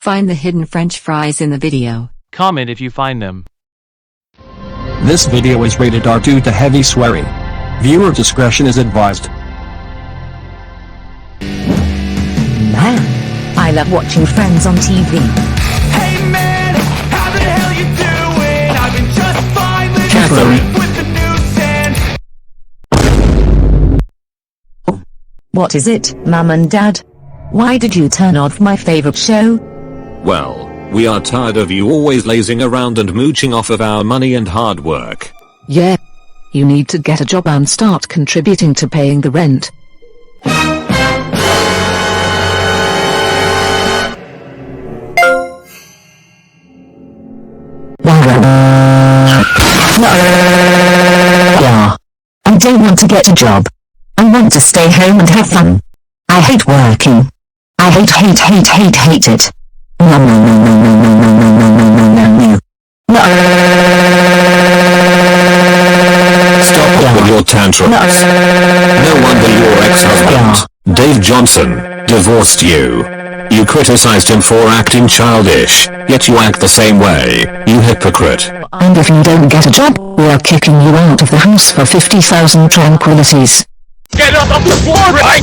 Find the hidden French fries in the video. Comment if you find them. This video is rated R due to heavy swearing. Viewer discretion is advised. Man, I love watching Friends on TV. Hey man, how the hell you doing? I've been just fine living Catherine. with the news and... What is it, Mum and Dad? Why did you turn off my favorite show? Well, we are tired of you always lazing around and mooching off of our money and hard work. Yeah. You need to get a job and start contributing to paying the rent. Yeah. I don't want to get a job. I want to stay home and have fun. I hate working. I hate it. No. Stop with your tantrums. No wonder your ex-husband, Dave Johnson, divorced you. You criticized him for acting childish, yet you act the same way, you hypocrite. And if you don't get a job, we're kicking you out of the house for 50,000 tranquilities. Get up off the floor right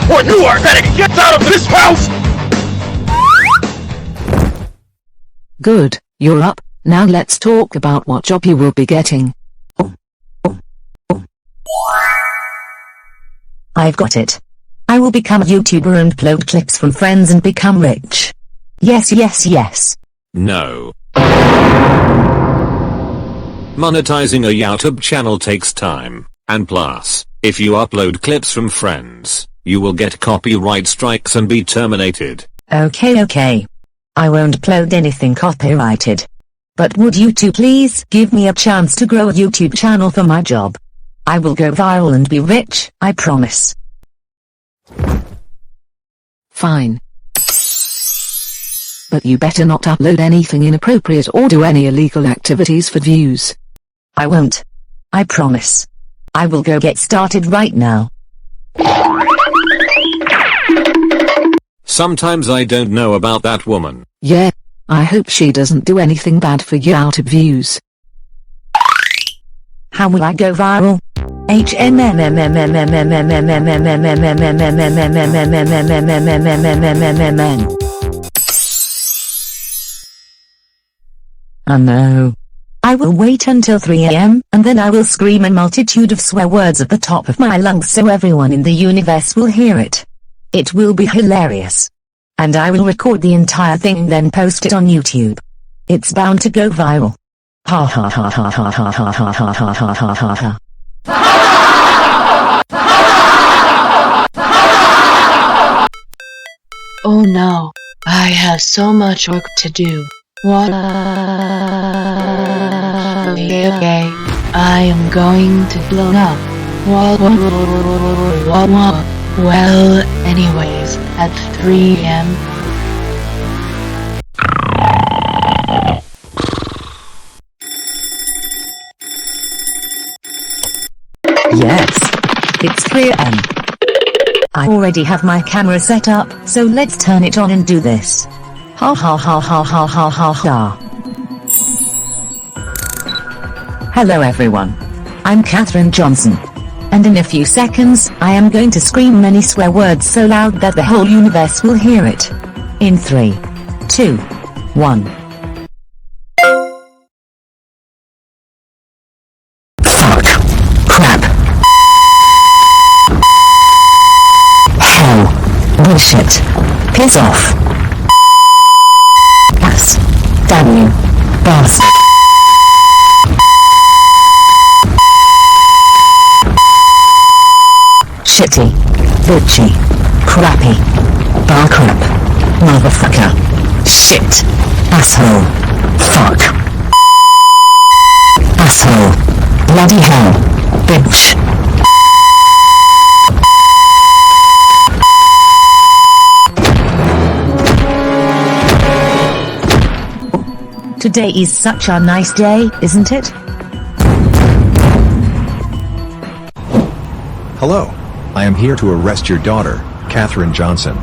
or you are gonna get out of this house. Good, you're up. Now let's talk about what job you will be getting. I've got it. I will become a YouTuber and upload clips from Friends and become rich. Yes. No. Monetizing a YouTube channel takes time, and plus, if you upload clips from Friends, you will get copyright strikes and be terminated. Okay. I won't upload anything copyrighted. But would you two please give me a chance to grow a YouTube channel for my job? I will go viral and be rich, I promise. Fine. But you better not upload anything inappropriate or do any illegal activities for views. I won't. I promise. I will go get started right now. Sometimes I don't know about that woman. Yeah. I hope she doesn't do anything bad for you out of views. How will I go viral? Oh no. I will wait until 3 AM, and then I will scream a multitude of swear words at the top of my lungs so everyone in the universe will hear it. It will be hilarious. And I will record the entire thing and then post it on YouTube. It's bound to go viral. Ha ha ha ha ha ha ha ha ha ha ha ha ha ha. Oh no, I have so much work to do. What? Okay, I am going to blow up. Well, anyways, at 3 AM. Yes. It's 3 AM. I already have my camera set up, so let's turn it on and do this. Ha ha ha ha ha ha ha ha. Hello everyone. I'm Catherine Johnson. And in a few seconds, I am going to scream many swear words so loud that the whole universe will hear it. In 3, 2, 1. Fuck. Crap. Hell. Bullshit. Piss off. Ass. Damn you. Bastard. Shitty. Bitchy. Crappy. Bar crap. Motherfucker. Shit. Asshole. Fuck. Asshole. Bloody hell. Bitch. Today is such a nice day, isn't it? Hello. I am here to arrest your daughter, Catherine Johnson.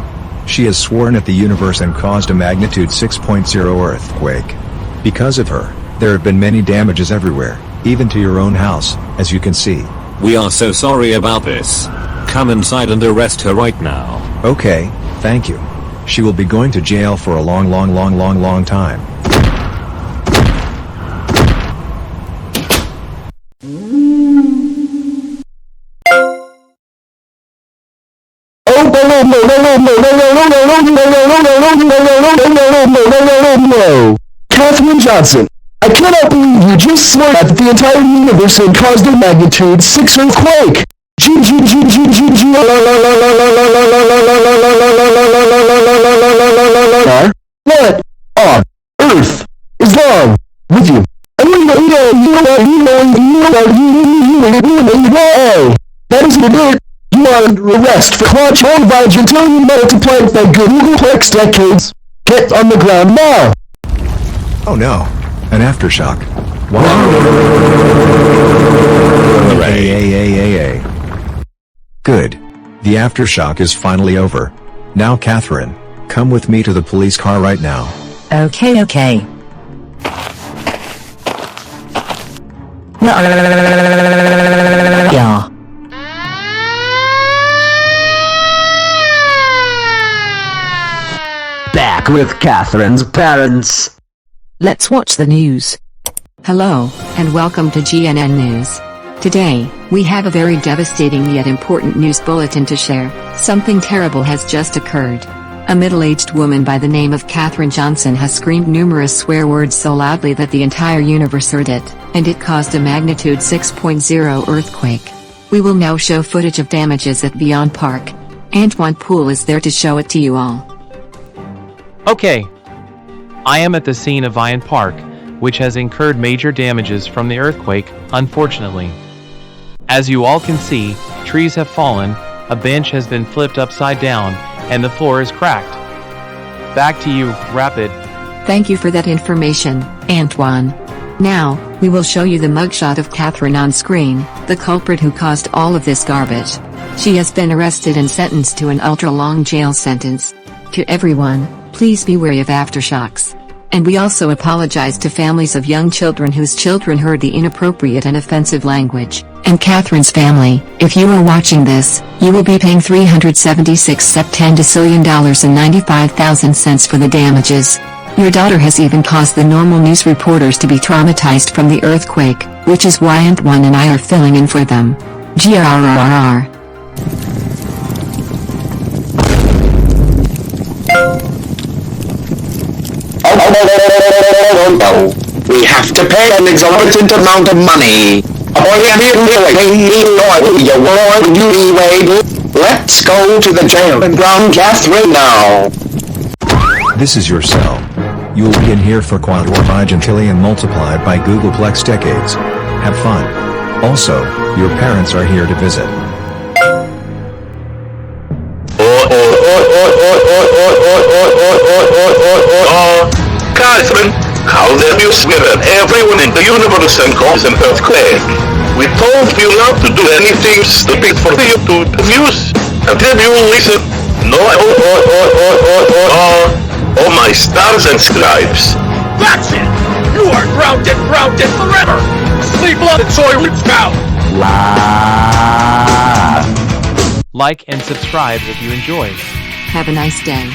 She has sworn at the universe and caused a magnitude 6.0 earthquake. Because of her, there have been many damages everywhere, even to your own house, as you can see. We are so sorry about this. Come inside and arrest her right now. Okay, thank you. She will be going to jail for a long time. Catherine Johnson, I cannot believe you just swore at the entire universe and caused a magnitude 6 earthquake. What on earth is wrong with you? That isn't it. You are under arrest for controlling by Gentilian multiplied by Googleplex decades. Get on the ground now! Oh no, an aftershock. Wow. Good. The aftershock is finally over. Now Catherine, come with me to the police car right now. Okay. Yeah. Back with Catherine's parents. Let's watch the news. Hello, and welcome to GNN News. Today, we have a very devastating yet important news bulletin to share. Something terrible has just occurred. A middle-aged woman by the name of Catherine Johnson has screamed numerous swear words so loudly that the entire universe heard it, and it caused a magnitude 6.0 earthquake. We will now show footage of damages at Vyond Park. Antoine is there to show it to you all. Okay. I am at the scene of Vyond Park, which has incurred major damages from the earthquake, unfortunately. As you all can see, trees have fallen, a bench has been flipped upside down, and the floor is cracked. Back to you, Rapid. Thank you for that information, Antoine. Now, we will show you the mugshot of Catherine on screen, the culprit who caused all of this garbage. She has been arrested and sentenced to an ultra-long jail sentence. To everyone, please be wary of aftershocks. And we also apologize to families of young children whose children heard the inappropriate and offensive language. And Catherine's family, if you are watching this, you will be paying $376 zillion and 95,000 cents for the damages. Your daughter has even caused the normal news reporters to be traumatized from the earthquake, which is why Antoine and I are filling in for them. GRRRR. We have to pay an exorbitant amount of money. Let's go to the jail and ground Catherine now. This is your cell. You will be in here for quad or bigentillion multiplied by Googleplex decades. Have fun. Also, your parents are here to visit. Catherine, how dare you swear at everyone in the universe and cause an earthquake? We told you not to do anything stupid for you to views. And did you listen? No, oh my stars and scribes. That's it! You are grounded forever! Sleep-blooded soil cow! Like and subscribe if you enjoy. Have a nice day.